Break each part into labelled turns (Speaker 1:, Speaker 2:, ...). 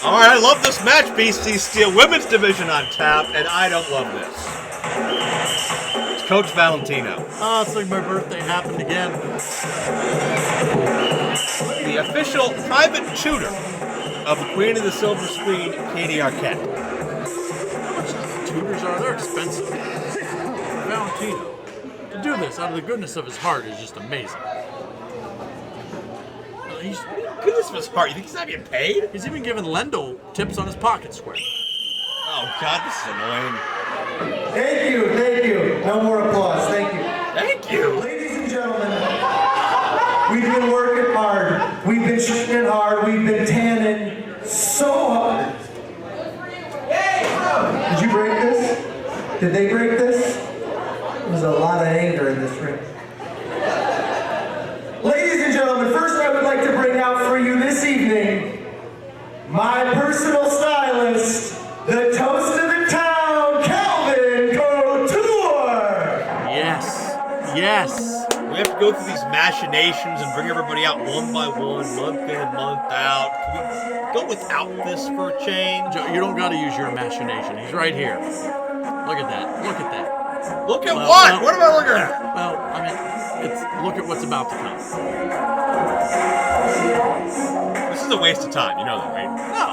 Speaker 1: All right, I love this match, BC Steel. Women's division on tap, and I don't love this. It's Coach Valentino.
Speaker 2: Oh, it's like my birthday happened again.
Speaker 1: The official private tutor of the Queen of the Silver Screen, Katie Arquette.
Speaker 2: How much tutors are? They're expensive. Valentino, to do this out of the goodness of his heart is just amazing. He's
Speaker 1: Goodness of his heart, you think he's not getting paid?
Speaker 2: He's even giving Lendl tips on his pocket square.
Speaker 1: Oh, God, this is annoying.
Speaker 3: Thank you. No more applause. Thank you.
Speaker 1: Thank you.
Speaker 3: Ladies and gentlemen, we've been working hard. We've been shooting hard. We've been tanning so hard. Did you break this? Did they break this? There's a lot of anger in this ring. Ladies and gentlemen, first I would like to bring out for you this evening my personal stylist, the toast of the town, Calvin Couture.
Speaker 2: Yes.
Speaker 1: We have to go through these machinations and bring everybody out one by one, month in and month out. Can we go without this for a change?
Speaker 2: Joe, you don't got to use your imagination. He's right here. Look at that.
Speaker 1: Look at what? What am I looking at?
Speaker 2: Well, I mean, look at what's about to come.
Speaker 1: This is a waste of time. You know that, right?
Speaker 2: No.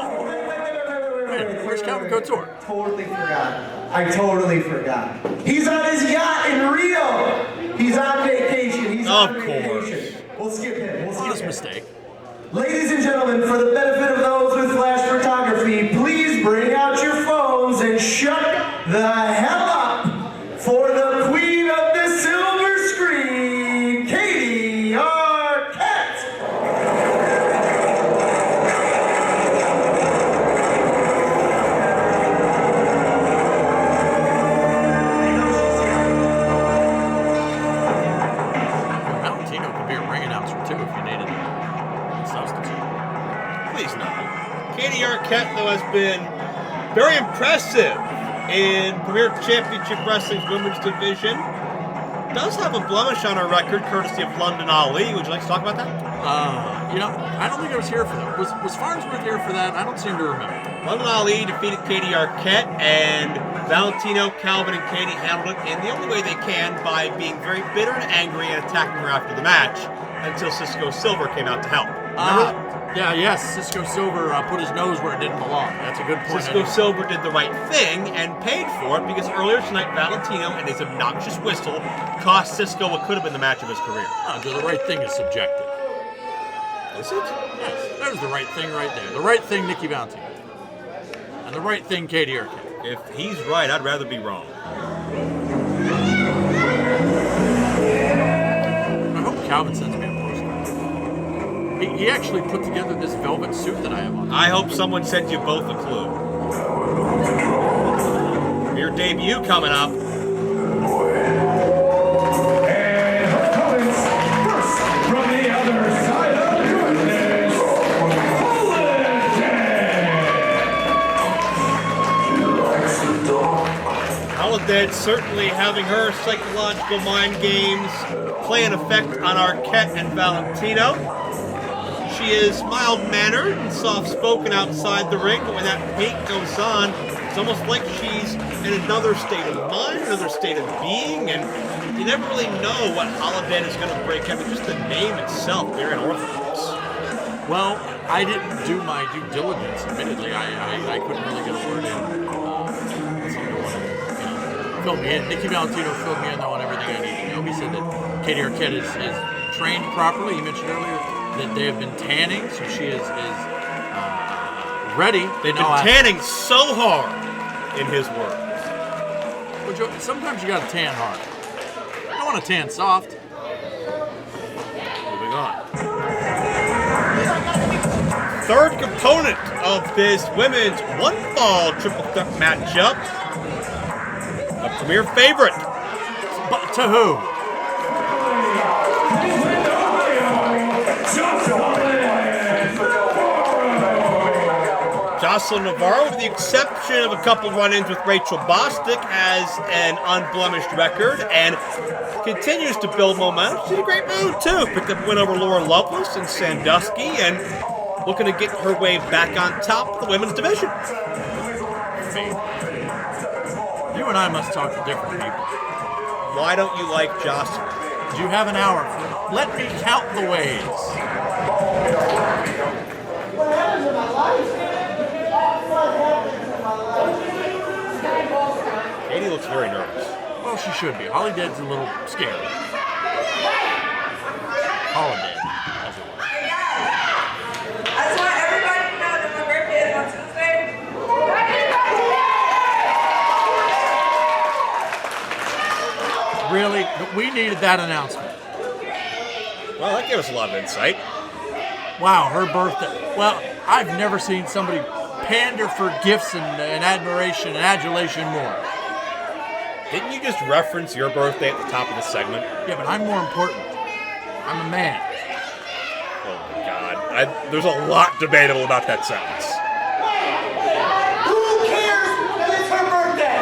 Speaker 2: Wait a minute. Where's Calvin Couture?
Speaker 3: I totally forgot. He's on his yacht in Rio. He's on vacation.
Speaker 1: Of course.
Speaker 3: We'll skip him.
Speaker 2: Honest mistake.
Speaker 3: Ladies and gentlemen, for the benefit of those with flash photography, please bring out your phones and shut the hell up for the Queen of the Silver Screen, Katie Arquette.
Speaker 2: Valentino could be a ring announcer too if you needed a substitute.
Speaker 1: Please no. Katie Arquette, though, has been very impressive in Premier Championship Wrestling's women's division. Does have a blemish on her record, courtesy of London Ali. Would you like to talk about that?
Speaker 2: I don't think I was here for that. Was Farnsworth here for that? I don't seem to remember.
Speaker 1: London Ali defeated Katie Arquette, and Valentino, Calvin, and Katie handled it in the only way they can by being very bitter and angry and attacking her after the match until Cisco Silver came out to help. Remember that?
Speaker 2: Yes. Cisco Silver put his nose where it didn't belong. That's a good point.
Speaker 1: Cisco Silver did the right thing and paid for it because earlier tonight, Valentino and his obnoxious whistle cost Cisco what could have been the match of his career.
Speaker 2: The right thing is subjective.
Speaker 1: Is it?
Speaker 2: Yes, that was the right thing right there. The right thing, Nikki Valentino. And the right thing, Katie Arquette.
Speaker 1: If he's right, I'd rather be wrong.
Speaker 2: I hope Calvin sends me a postcard. He actually put together this velvet suit that I have on.
Speaker 1: I hope someone sends you both a clue. Your debut coming up.
Speaker 4: And her opponents, first from the other side of the goodness,
Speaker 1: Holidead certainly having her psychological mind games play an effect on Arquette and Valentino. She is mild-mannered and soft-spoken outside the ring, but when that paint goes on, it's almost like she's in another state of mind, another state of being, and you never really know what Holidead is going to break. I mean, just the name itself, very unorthodox.
Speaker 2: Well, I didn't do my due diligence, admittedly. I couldn't really get a word in. Someone wanted to fill me in. Nikki Valentino filled me in on everything I needed to know. He said that Katie Arquette is trained properly. He mentioned earlier that they have been tanning, so she is ready.
Speaker 1: They've been tanning so hard, in his words.
Speaker 2: Well, Joe, sometimes you got to tan hard. You don't want to tan soft.
Speaker 1: Moving on. Third component of this women's one-fall triple threat matchup. A premier favorite.
Speaker 2: But to who?
Speaker 1: Joseline Navarro, with the exception of a couple run-ins with Rachel Bostic, has an unblemished record and continues to build momentum. She's in a great mood, too. Picked up a win over Laura Lovelace and Sandusky, and looking to get her way back on top of the women's division.
Speaker 2: You and I must talk to different people.
Speaker 1: Why don't you like Joseline?
Speaker 2: Do you have an hour for it? Let me count the ways.
Speaker 3: What happens in my life?
Speaker 1: Katie looks very nervous.
Speaker 2: Well, she should be. Holidead's a little scared. Holidead, as it were.
Speaker 5: I just want everybody to know that my birthday is on Tuesday.
Speaker 2: Really? We needed that announcement.
Speaker 1: Well, that gave us a lot of insight.
Speaker 2: Wow, her birthday. Well, I've never seen somebody pander for gifts and admiration and adulation more.
Speaker 1: Didn't you just reference your birthday at the top of the segment?
Speaker 2: Yeah, but I'm more important. I'm a man.
Speaker 1: Oh my God. There's a lot debatable about that sentence.
Speaker 3: Who cares that it's her birthday?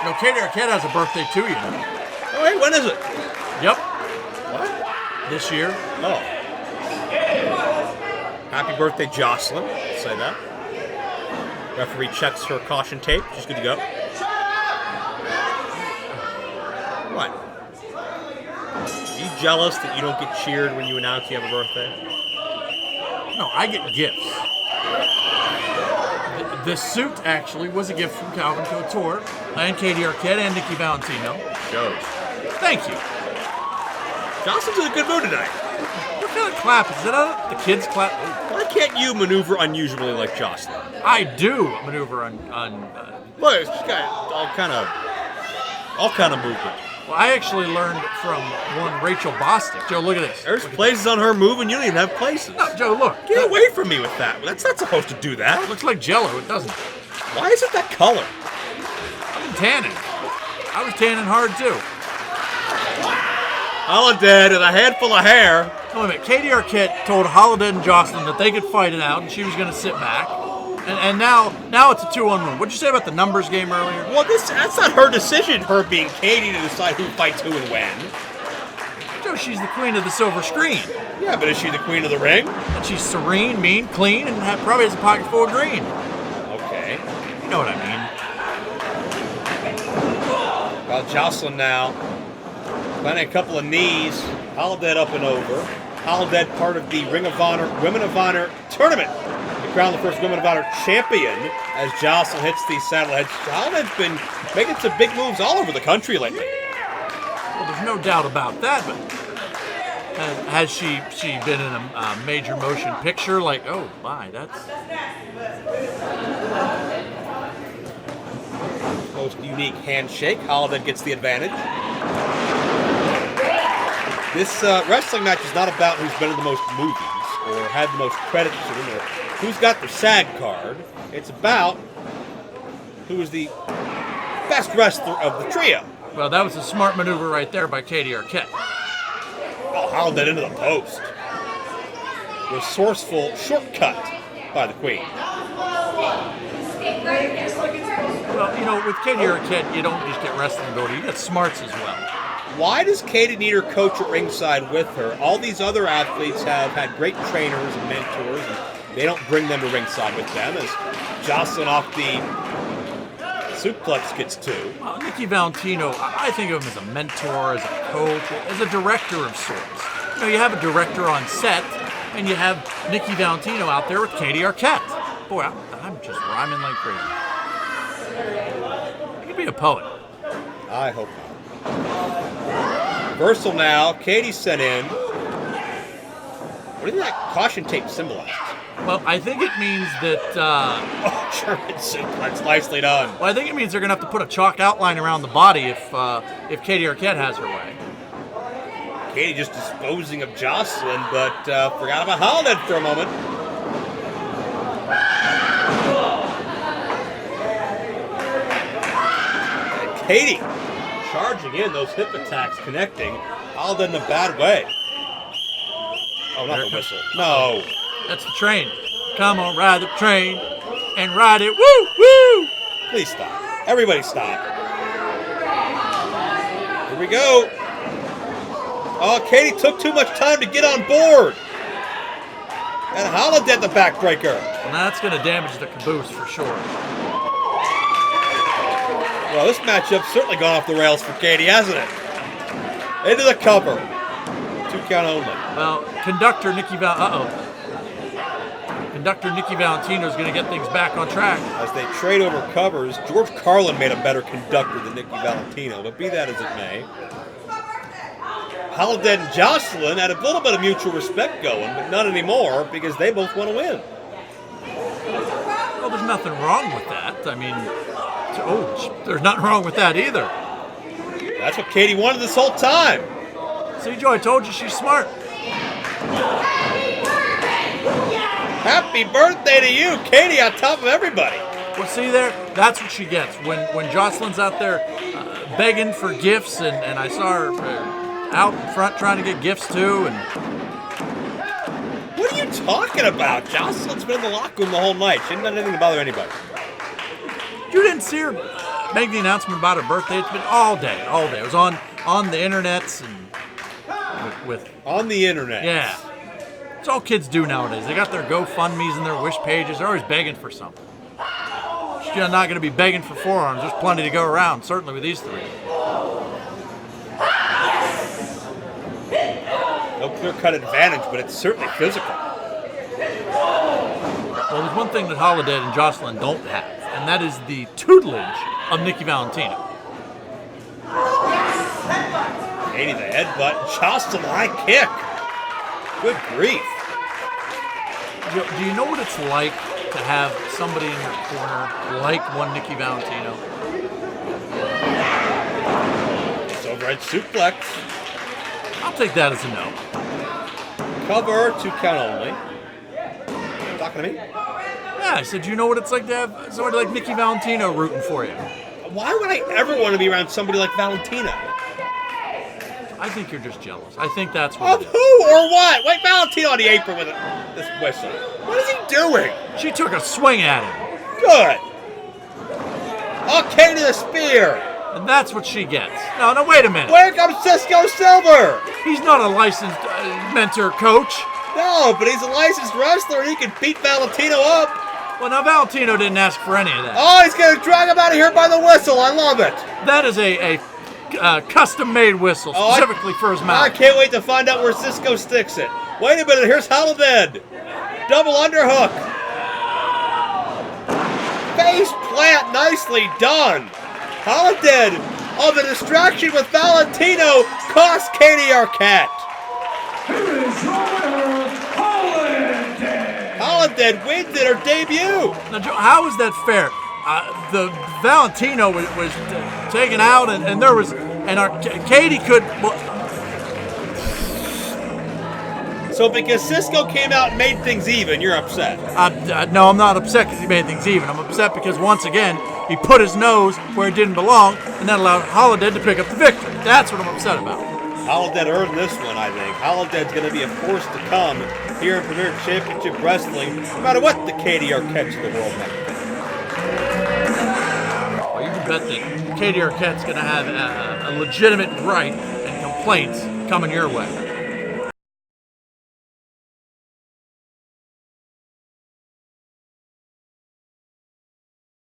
Speaker 2: You know, Katie Arquette has a birthday too, you know.
Speaker 1: Oh, hey, when is it?
Speaker 2: Yep,
Speaker 1: What?
Speaker 2: this year.
Speaker 1: Oh. Happy birthday, Joseline. Say that. Referee checks her caution tape. She's good to go. What? Are you jealous that you don't get cheered when you announce you have a birthday?
Speaker 2: No, I get gifts. The suit actually was a gift from Calvin Couture and Katie Arquette and Nikki Valentino.
Speaker 1: Shows.
Speaker 2: Thank you.
Speaker 1: Joseline's in a good mood tonight.
Speaker 2: What kind of clap is that? The kids clap.
Speaker 1: Why can't you maneuver unusually like Joseline?
Speaker 2: I do maneuver on
Speaker 1: Look, she's got all kind of movement.
Speaker 2: well, I actually learned from one Rachel Bostic. Joe, look at this.
Speaker 1: There's places on her move and you don't even have places.
Speaker 2: No, Joe, look.
Speaker 1: Get away from me with that. That's not supposed to do that.
Speaker 2: Looks like Jell-O. It doesn't.
Speaker 1: Why is it that color?
Speaker 2: I'm tanning. I was tanning hard too.
Speaker 1: Holidead with a handful of hair.
Speaker 2: Wait a minute. Katie Arquette told Holidead and Joseline that they could fight it out, and she was going to sit back. And now it's a 2-on-1. What'd you say about the numbers game earlier?
Speaker 1: Well, that's not her decision, her being Katie, to decide who fights who and when.
Speaker 2: Joe, she's the queen of the silver screen.
Speaker 1: Yeah, but is she the queen of the ring?
Speaker 2: And she's serene, mean, clean, and probably has a pocket full of green.
Speaker 1: Okay.
Speaker 2: You know what I mean.
Speaker 1: Well, Joseline now planting a couple of knees. Holidead up and over. Holidead part of the Ring of Honor Women of Honor tournament. To crown the first Women of Honor champion as Joseline hits these saddle heads. Holidead's been making some big moves all over the country lately.
Speaker 2: Well, there's no doubt about that, but has she been in a major motion picture? Like, oh my, that's...
Speaker 1: Most unique handshake. Holidead gets the advantage. This wrestling match is not about who's been in the most movies or had the most credits or who's got the SAG card. It's about who is the best wrestler of the trio.
Speaker 2: Well, that was a smart maneuver right there by Katie Arquette.
Speaker 1: Oh, Holidead into the post. Resourceful shortcut by the Queen.
Speaker 2: Well, you know, with Katie Arquette, you don't just get wrestling ability, you get smarts as well.
Speaker 1: Why does Katie need her coach at ringside with her? All these other athletes have had great trainers and mentors, and they don't bring them to ringside with them, as Joseline off the suplex gets two.
Speaker 2: Well, Nikki Valentino, I think of him as a mentor, as a coach, as a director of sorts. You know, you have a director on set, and you have Nikki Valentino out there with Katie Arquette. Boy, I'm just rhyming like crazy. You could be a poet.
Speaker 1: I hope not. Reversal now. Katie sent in. What do you think that caution tape symbolizes?
Speaker 2: Well, I think it means that...
Speaker 1: Oh, German suplex. Nicely done.
Speaker 2: Well, I think it means they're going to have to put a chalk outline around the body if Katie Arquette has her way.
Speaker 1: Katie just disposing of Joseline, but forgot about Holidead for a moment. And Katie charging in, those hip attacks connecting. Holidead in a bad way. Oh, not the whistle. No.
Speaker 2: That's the train. Come on, ride the train and ride it. Woo, woo!
Speaker 1: Please stop. Everybody stop. Here we go. Oh, Katie took too much time to get on board. And Holidead the backbreaker.
Speaker 2: And that's going to damage the caboose for sure.
Speaker 1: Well, this matchup's certainly gone off the rails for Katie, hasn't it? Into the cover. 2 count only.
Speaker 2: Well, Conductor Nikki Valentino is going to get things back on track.
Speaker 1: As they trade over covers, George Carlin made a better conductor than Nikki Valentino, but be that as it may. Holidead and Joseline had a little bit of mutual respect going, but not anymore because they both want to win.
Speaker 2: Well, there's nothing wrong with that. I mean, there's nothing wrong with that either.
Speaker 1: That's what Katie wanted this whole time.
Speaker 2: See, Joe, I told you she's smart.
Speaker 1: Happy birthday to you, Katie, on top of everybody.
Speaker 2: Well, see there, that's what she gets. When Joseline's out there begging for gifts, and I saw her out in front trying to get gifts too. And
Speaker 1: what are you talking about? Joseline's been in the locker room the whole night. She hasn't done anything to bother anybody.
Speaker 2: You didn't see her make the announcement about her birthday. It's been all day. It was on the internets and with
Speaker 1: on the internet.
Speaker 2: Yeah. It's all kids do nowadays. They got their GoFundMes and their wish pages. They're always begging for something. She's not going to be begging for forearms. There's plenty to go around, certainly with these three.
Speaker 1: No clear-cut advantage, but it's certainly physical.
Speaker 2: Well, there's one thing that Holidead and Joseline don't have, and that is the tutelage of Nikki Valentino.
Speaker 1: Katie the headbutt, Joseline high kick. Good grief.
Speaker 2: Do you know what it's like to have somebody in your corner like one Nikki Valentino?
Speaker 1: It's overhead suplex.
Speaker 2: I'll take that as a no.
Speaker 1: Cover, 2 count only. Talking to me?
Speaker 2: Yeah, I said, you know what it's like to have somebody like Nikki Valentino rooting for you?
Speaker 1: Why would I ever want to be around somebody like Valentino?
Speaker 2: I think you're just jealous. I think that's what
Speaker 1: Of
Speaker 2: it is.
Speaker 1: who or what? Wait, Valentino on the apron with this whistle. What is he doing?
Speaker 2: She took a swing at him,
Speaker 1: Good. Okay to the spear.
Speaker 2: and that's what she gets. No, wait a minute.
Speaker 1: Where comes Cisco Silver?
Speaker 2: He's not a licensed mentor coach.
Speaker 1: No, but he's a licensed wrestler and he can beat Valentino up.
Speaker 2: Well, now Valentino didn't ask for any of that.
Speaker 1: Oh, he's going to drag him out of here by the whistle. I love it.
Speaker 2: That is a custom-made whistle specifically for his
Speaker 1: I
Speaker 2: mouth.
Speaker 1: can't wait to find out where Cisco sticks it. Wait a minute, here's Holidead. Double underhook. Face plant, nicely done. Holidead on the distraction with Valentino cost Katie Arquette.
Speaker 4: Here is your winner, Holidead.
Speaker 1: Holidead wins in her debut.
Speaker 2: Now, Joe, how is that fair? The Valentino was taken out, and there was, and Katie could. Well,
Speaker 1: So because Cisco came out and made things even, you're upset.
Speaker 2: no, I'm not upset because he made things even. I'm upset because once again he put his nose where it didn't belong, and that allowed Holidead to pick up the victory. That's what I'm upset about.
Speaker 1: Holidead earned this one, I think. Holidead's going to be a force to come here in Premier Championship Wrestling, no matter what the Katie Arquette of the world might be.
Speaker 2: Well, you can bet that Katie Arquette's going to have a legitimate gripe and complaints coming your way.